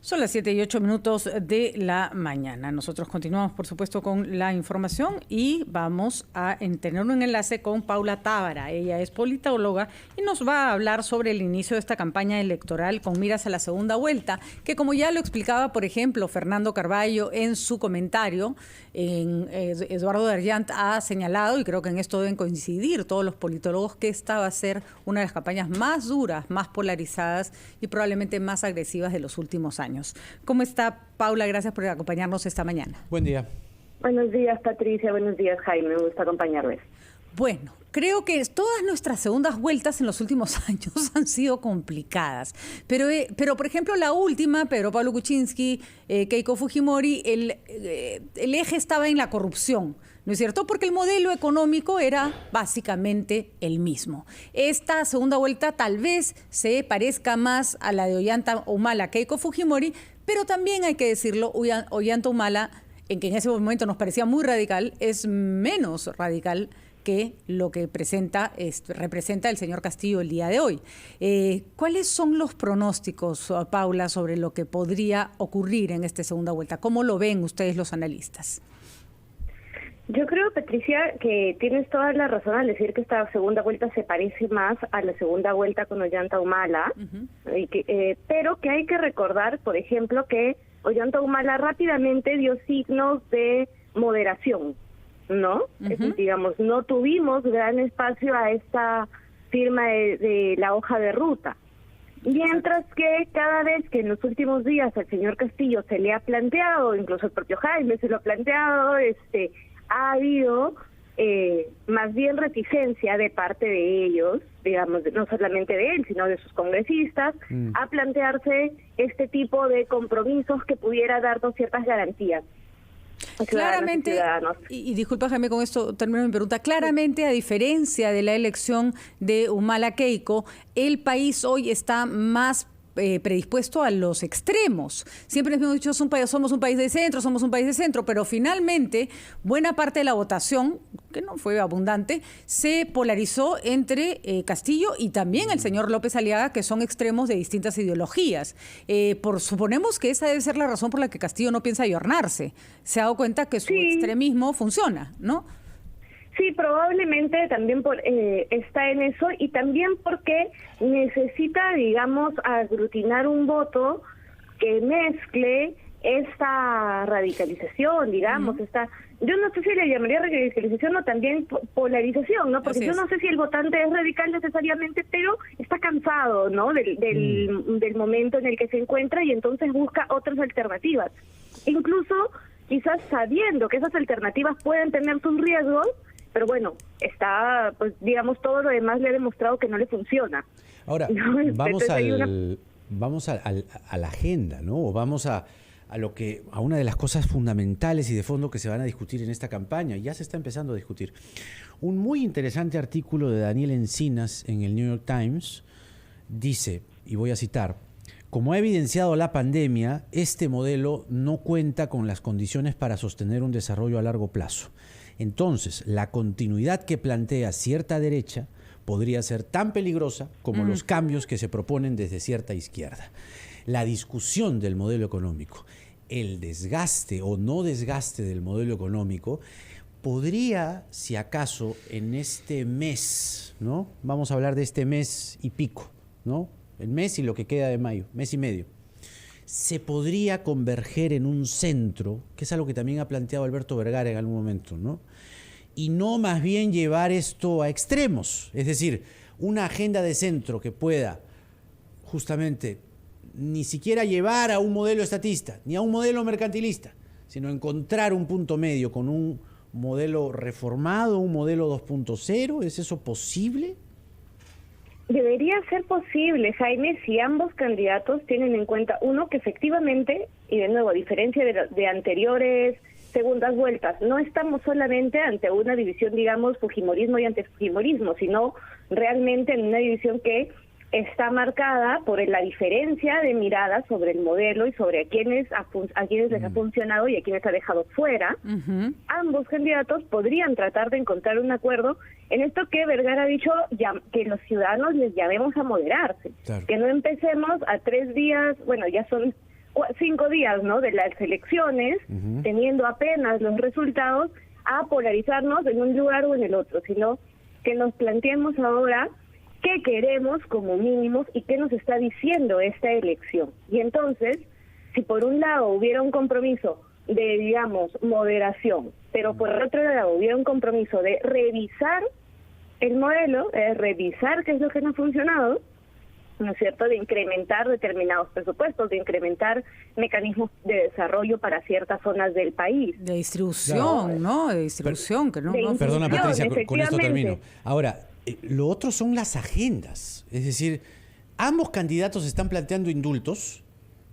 Son las 7:08 de la mañana. Nosotros continuamos, por supuesto, con la información y vamos a tener un enlace con Paula Tábara. Ella es politóloga y nos va a hablar sobre el inicio de esta campaña electoral con miras a la segunda vuelta, que como ya lo explicaba, por ejemplo, Fernando Carballo en su comentario, Eduardo Darllant ha señalado, y creo que en esto deben coincidir todos los politólogos, que esta va a ser una de las campañas más duras, más polarizadas y probablemente más agresivas de los últimos años. ¿Cómo está, Paula? Gracias por acompañarnos esta mañana. Buen día. Buenos días, Patricia. Buenos días, Jaime. Me gusta acompañarles. Bueno, creo que todas nuestras segundas vueltas en los últimos años han sido complicadas. Pero por ejemplo, la última, Pedro Pablo Kuczynski, Keiko Fujimori, el eje estaba en la corrupción, ¿no es cierto? Porque el modelo económico era básicamente el mismo. Esta segunda vuelta tal vez se parezca más a la de Ollanta Humala, Keiko Fujimori, pero también hay que decirlo, Ollanta Humala, en que en ese momento nos parecía muy radical, es menos radical que lo que representa el señor Castillo el día de hoy. ¿Cuáles son los pronósticos, Paula, sobre lo que podría ocurrir en esta segunda vuelta? ¿Cómo lo ven ustedes los analistas? Yo creo, Patricia, que tienes toda la razón al decir que esta segunda vuelta se parece más a la segunda vuelta con Ollanta Humala, pero que hay que recordar, por ejemplo, que Ollanta Humala rápidamente dio signos de moderación, ¿no? Digamos, no tuvimos gran espacio a esta firma de la hoja de ruta. Mientras que cada vez que en los últimos días al señor Castillo se le ha planteado, incluso el propio Jaime se lo ha planteado, ha habido más bien reticencia de parte de ellos, digamos, no solamente de él, sino de sus congresistas, a plantearse este tipo de compromisos que pudiera darnos ciertas garantías. Claramente, y disculpa, Jaime, con esto termino mi pregunta. Claramente, a diferencia de la elección de Humala Keiko, el país hoy está más predispuesto a los extremos. Siempre hemos dicho somos un país de centro, pero finalmente buena parte de la votación, que no fue abundante, se polarizó entre Castillo y también el señor López Aliaga, que son extremos de distintas ideologías. Suponemos que esa debe ser la razón por la que Castillo no piensa ayornarse. Se ha dado cuenta que su extremismo funciona, ¿no? Sí, probablemente también está en eso, y también porque necesita, digamos, aglutinar un voto que mezcle esta radicalización, digamos, yo no sé si le llamaría radicalización o también polarización, ¿no? Porque yo no sé si el votante es radical necesariamente, pero está cansado, ¿no? Del momento en el que se encuentra, y entonces busca otras alternativas. Incluso quizás sabiendo que esas alternativas pueden tener sus riesgos, pero bueno, pues digamos, todo lo demás le ha demostrado que no le funciona. Ahora, ¿no? vamos a la agenda, ¿no? O vamos a una de las cosas fundamentales y de fondo que se van a discutir en esta campaña. Ya se está empezando a discutir. Un muy interesante artículo de Daniel Encinas en el New York Times dice, y voy a citar: como ha evidenciado la pandemia, este modelo no cuenta con las condiciones para sostener un desarrollo a largo plazo. Entonces, la continuidad que plantea cierta derecha podría ser tan peligrosa como los cambios que se proponen desde cierta izquierda. La discusión del modelo económico, el desgaste o no desgaste del modelo económico, podría, si acaso, en este mes, ¿no? Vamos a hablar de este mes y pico, ¿no? El mes y lo que queda de mayo, mes y medio. Se podría converger en un centro, que es algo que también ha planteado Alberto Vergara en algún momento, ¿no? Y no más bien llevar esto a extremos, es decir, una agenda de centro que pueda justamente ni siquiera llevar a un modelo estatista, ni a un modelo mercantilista, sino encontrar un punto medio con un modelo reformado, un modelo 2.0, ¿es eso posible? Debería ser posible, Jaime, si ambos candidatos tienen en cuenta, uno, que efectivamente, y de nuevo, a diferencia de anteriores segundas vueltas, no estamos solamente ante una división, digamos, fujimorismo y antifujimorismo, sino realmente en una división que está marcada por la diferencia de miradas sobre el modelo y sobre a quienes les ha funcionado y a quienes ha dejado fuera. Ambos candidatos podrían tratar de encontrar un acuerdo en esto que Vergara ha dicho, que los ciudadanos les llamemos a moderarse, que no empecemos a 3 días, bueno, ya son 5 días, ¿no?, de las elecciones, teniendo apenas los resultados, a polarizarnos en un lugar o en el otro, sino que nos planteemos ahora qué queremos como mínimos y qué nos está diciendo esta elección. Y entonces, si por un lado hubiera un compromiso de, digamos, moderación, pero por el otro lado hubiera un compromiso de revisar el modelo, revisar qué es lo que no ha funcionado, ¿no es cierto?, de incrementar determinados presupuestos, de incrementar mecanismos de desarrollo para ciertas zonas del país. De distribución, claro, ¿no? De distribución, que no... Perdona, Patricia, con esto termino. Ahora, lo otro son las agendas. Es decir, ambos candidatos están planteando indultos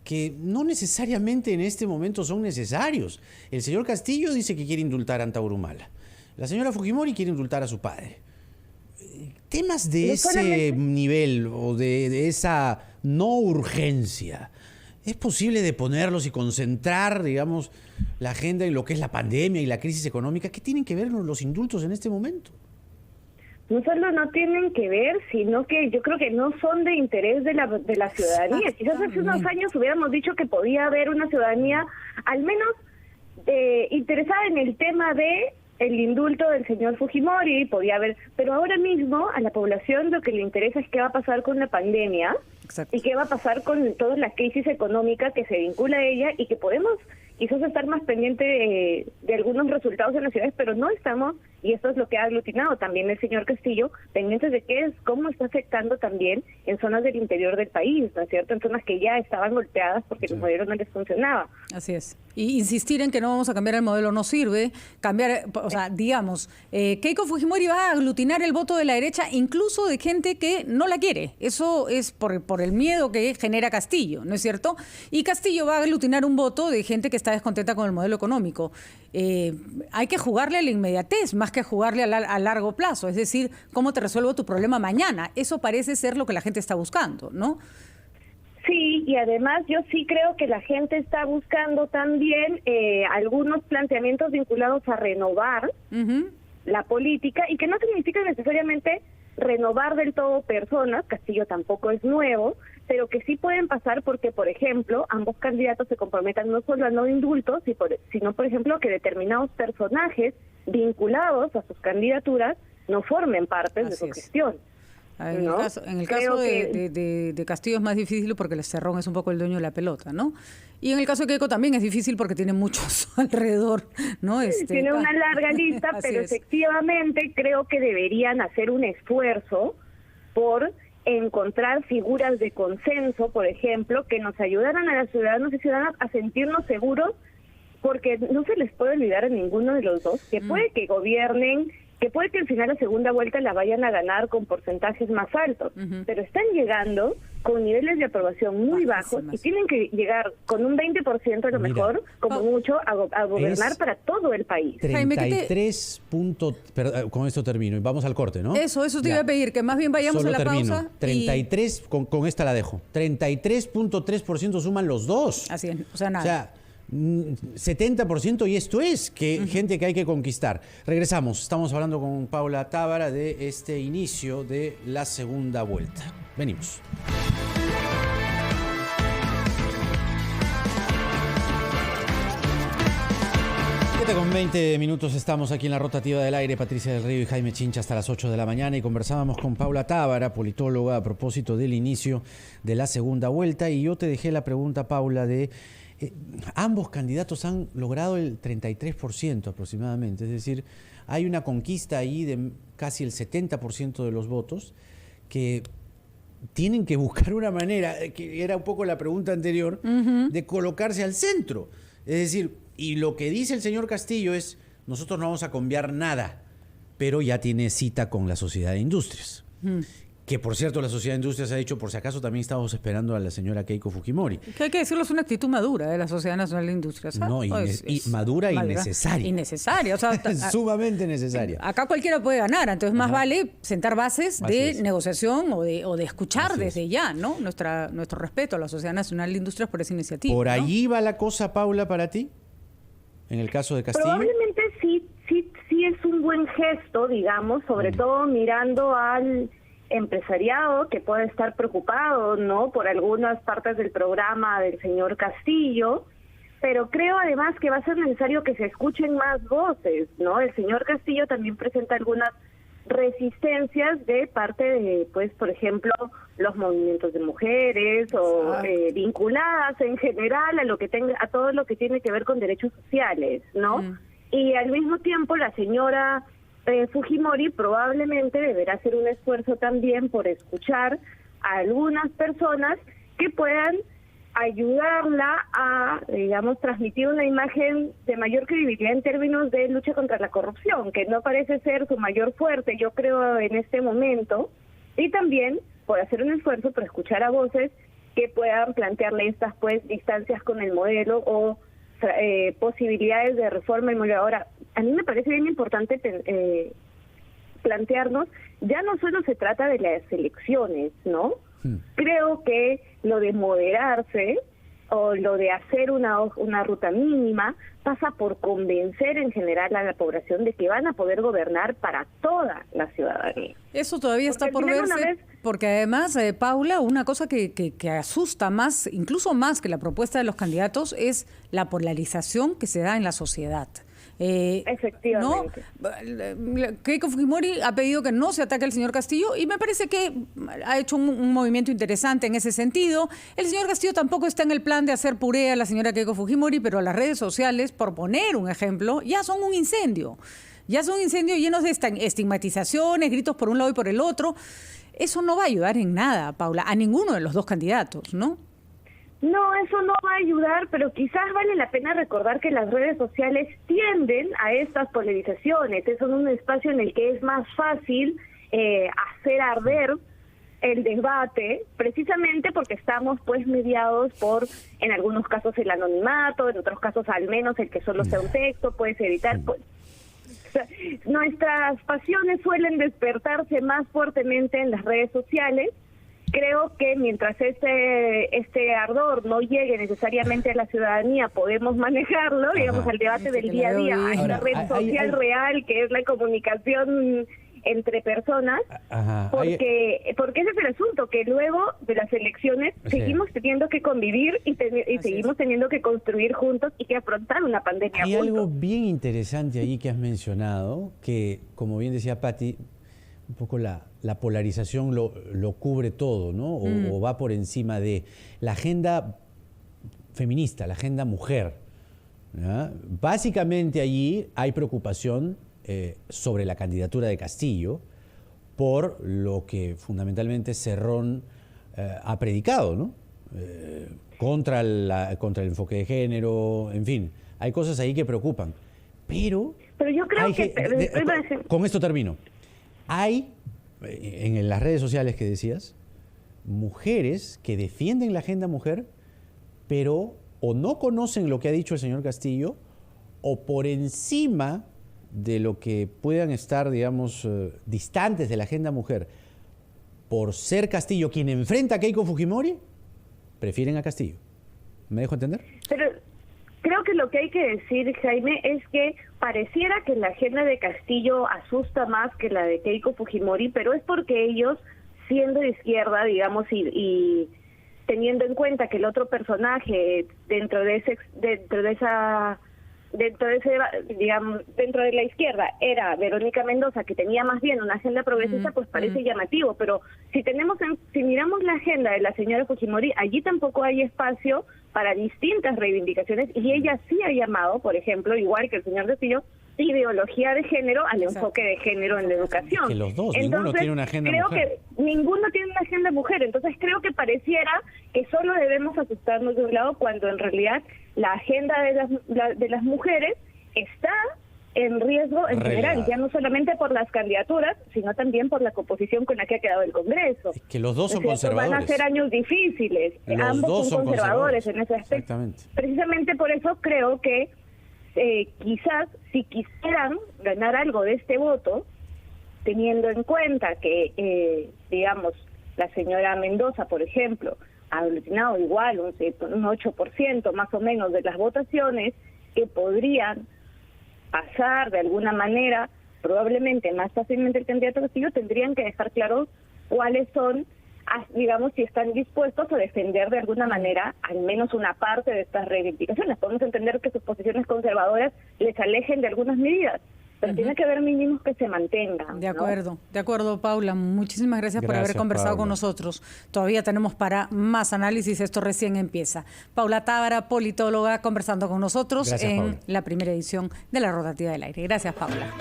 que no necesariamente en este momento son necesarios. El señor Castillo dice que quiere indultar a Antaurumala. La señora Fujimori quiere indultar a su padre. Temas de ese nivel o de esa no urgencia, ¿es posible deponerlos y concentrar, digamos, la agenda en lo que es la pandemia y la crisis económica? ¿Qué tienen que ver los indultos en este momento? No solo no tienen que ver, sino que yo creo que no son de interés de la ciudadanía. Quizás hace unos años hubiéramos dicho que podía haber una ciudadanía al menos interesada en el tema de el indulto del señor Fujimori, podía haber, pero ahora mismo a la población lo que le interesa es qué va a pasar con la pandemia. Exacto. Y qué va a pasar con toda la crisis económica que se vincula a ella y que podemos quizás estar más pendiente de algunos resultados en las ciudades, pero no estamos, y esto es lo que ha aglutinado también el señor Castillo, pendientes de cómo está afectando también en zonas del interior del país, ¿no es cierto?, en zonas que ya estaban golpeadas porque el modelo no les funcionaba. Así es. Y insistir en que no vamos a cambiar el modelo no sirve. Cambiar, o sea, digamos, Keiko Fujimori va a aglutinar el voto de la derecha, incluso de gente que no la quiere. Eso es por el miedo que genera Castillo, ¿no es cierto? Y Castillo va a aglutinar un voto de gente que está descontenta con el modelo económico. Hay que jugarle a la inmediatez más que jugarle a largo plazo. Es decir, ¿cómo te resuelvo tu problema mañana? Eso parece ser lo que la gente está buscando, ¿no? Sí, y además yo sí creo que la gente está buscando también algunos planteamientos vinculados a renovar la política, y que no significa necesariamente renovar del todo personas. Castillo tampoco es nuevo, pero que sí pueden pasar porque, por ejemplo, ambos candidatos se comprometan no solo a no indultos, sino, por ejemplo, que determinados personajes vinculados a sus candidaturas no formen parte de su gestión. En el caso de Castillo es más difícil porque el Cerrón es un poco el dueño de la pelota, ¿no? Y en el caso de Keiko también es difícil porque tiene muchos alrededor, ¿no? Tiene una larga lista, pero efectivamente creo que deberían hacer un esfuerzo por encontrar figuras de consenso, por ejemplo, que nos ayudaran a los ciudadanos y ciudadanas a sentirnos seguros, porque no se les puede olvidar a ninguno de los dos que puede que gobiernen, que puede que al final la segunda vuelta la vayan a ganar con porcentajes más altos, pero están llegando con niveles de aprobación muy bajos y tienen que llegar con un 20% a lo mejor, como mucho, a gobernar para todo el país. 33 puntos, con esto termino y vamos al corte, ¿no? Eso te iba a pedir, que más bien vayamos a la pausa. 33, con esta la dejo, 33.3% suman los dos. Así es, o sea, nada. 70%, y esto es gente que hay que conquistar. Regresamos, estamos hablando con Paula Tábara de este inicio de la segunda vuelta. Venimos. 7:20 minutos estamos aquí en la rotativa del aire. Patricia del Río y Jaime Chincha hasta las 8 de la mañana, y conversábamos con Paula Tábara, politóloga, a propósito del inicio de la segunda vuelta. Y yo te dejé la pregunta, Paula, de ambos candidatos han logrado el 33% aproximadamente, es decir, hay una conquista ahí de casi el 70% de los votos que tienen que buscar una manera, que era un poco la pregunta anterior, de colocarse al centro. Es decir, y lo que dice el señor Castillo es, nosotros no vamos a cambiar nada, pero ya tiene cita con la Sociedad de Industrias. Que, por cierto, la Sociedad de Industrias ha dicho, por si acaso también estábamos esperando a la señora Keiko Fujimori. Que hay que decirlo, es una actitud madura de la Sociedad Nacional de Industrias. ¿Sabes? No, madura y necesaria. Innecesaria. O sea, sumamente necesaria. Acá cualquiera puede ganar, entonces más vale sentar bases de negociación o de escuchar desde ya, ¿no? Nuestro respeto a la Sociedad Nacional de Industrias por esa iniciativa. ¿Por allí va la cosa, Paula, para ti? En el caso de Castillo. Probablemente sí es un buen gesto, digamos, sobre todo mirando al empresariado que puede estar preocupado, ¿no?, por algunas partes del programa del señor Castillo, pero creo además que va a ser necesario que se escuchen más voces, ¿no? El señor Castillo también presenta algunas resistencias de parte de, pues, por ejemplo, los movimientos de mujeres o vinculadas en general a lo que tenga, a todo lo que tiene que ver con derechos sociales, ¿no? Y al mismo tiempo la señora Fujimori probablemente deberá hacer un esfuerzo también por escuchar a algunas personas que puedan ayudarla a, digamos, transmitir una imagen de mayor credibilidad en términos de lucha contra la corrupción, que no parece ser su mayor fuerte, yo creo, en este momento, y también por hacer un esfuerzo por escuchar a voces que puedan plantearle estas, pues, distancias con el modelo o posibilidades de reforma del modelo. Ahora, a mí me parece bien importante plantearnos, ya no solo se trata de las elecciones, ¿no? Creo que lo de moderarse o lo de hacer una ruta mínima pasa por convencer en general a la población de que van a poder gobernar para toda la ciudadanía. Eso todavía está por verse, porque además, Paula, una cosa que asusta más, incluso más que la propuesta de los candidatos, es la polarización que se da en la sociedad. Efectivamente. ¿No? Keiko Fujimori ha pedido que no se ataque al señor Castillo y me parece que ha hecho un movimiento interesante en ese sentido. El señor Castillo tampoco está en el plan de hacer puré a la señora Keiko Fujimori, pero las redes sociales, por poner un ejemplo, ya son un incendio. Ya son incendios llenos de estigmatizaciones, gritos por un lado y por el otro. Eso no va a ayudar en nada, Paula, a ninguno de los dos candidatos, ¿no? No, eso no va a ayudar, pero quizás vale la pena recordar que las redes sociales tienden a estas polarizaciones. Son un espacio en el que es más fácil hacer arder el debate, precisamente porque estamos, pues, mediados por, en algunos casos, el anonimato, en otros casos al menos el que solo sea un texto, puedes editar, pues. O sea, nuestras pasiones suelen despertarse más fuertemente en las redes sociales. Creo que mientras este ardor no llegue necesariamente a la ciudadanía, podemos manejarlo, digamos, al debate del día a día. Hay una red social real que es la comunicación entre personas, porque ese es el asunto, que luego de las elecciones seguimos teniendo que convivir y seguimos teniendo que construir juntos y que afrontar una pandemia Hay juntos. algo bien interesante ahí que has mencionado, que, como bien decía Patti, un poco la polarización lo cubre todo, ¿no? O va por encima de la agenda feminista, la agenda mujer, ¿ya? Básicamente allí hay preocupación sobre la candidatura de Castillo por lo que fundamentalmente Cerrón ha predicado, ¿no? Contra el enfoque de género, en fin, hay cosas ahí que preocupan. Pero yo creo con esto termino. Hay, en las redes sociales que decías, mujeres que defienden la agenda mujer, pero o no conocen lo que ha dicho el señor Castillo, o por encima de lo que puedan estar, digamos, distantes de la agenda mujer, por ser Castillo quien enfrenta a Keiko Fujimori, prefieren a Castillo. ¿Me dejo entender? Pero creo que lo que hay que decir, Jaime, es que pareciera que la agenda de Castillo asusta más que la de Keiko Fujimori, pero es porque ellos, siendo de izquierda, digamos, y teniendo en cuenta que el otro personaje dentro de la izquierda era Verónica Mendoza, que tenía más bien una agenda progresista, pues parece llamativo, pero si miramos la agenda de la señora Fujimori, allí tampoco hay espacio para distintas reivindicaciones, y ella sí ha llamado, por ejemplo, igual que el señor Castillo, ideología de género al enfoque de género en la educación. Que los dos, entonces, ninguno tiene una agenda creo mujer. Que ninguno tiene una agenda mujer, entonces creo que pareciera que solo debemos asustarnos de un lado cuando en realidad la agenda de las mujeres está en riesgo en general, ya no solamente por las candidaturas, sino también por la composición con la que ha quedado el Congreso. Es que los dos son conservadores. Van a ser años difíciles, ambos son conservadores en ese aspecto. Exactamente. Precisamente por eso creo que quizás si quisieran ganar algo de este voto, teniendo en cuenta que, digamos, la señora Mendoza, por ejemplo, ha aglutinado igual un 8% más o menos de las votaciones, que podrían pasar de alguna manera, probablemente más fácilmente el candidato Castillo, tendrían que dejar claro cuáles son, digamos, si están dispuestos a defender de alguna manera al menos una parte de estas reivindicaciones. Podemos entender que sus posiciones conservadoras les alejen de algunas medidas, pero tiene que haber mínimos que se mantengan. De acuerdo, Paula. Muchísimas gracias por haber conversado Paula. con nosotros. Todavía tenemos para más análisis, esto recién empieza. Paula Tábara, politóloga, conversando con nosotros en la primera edición de La Rotativa del Aire. Gracias, Paula.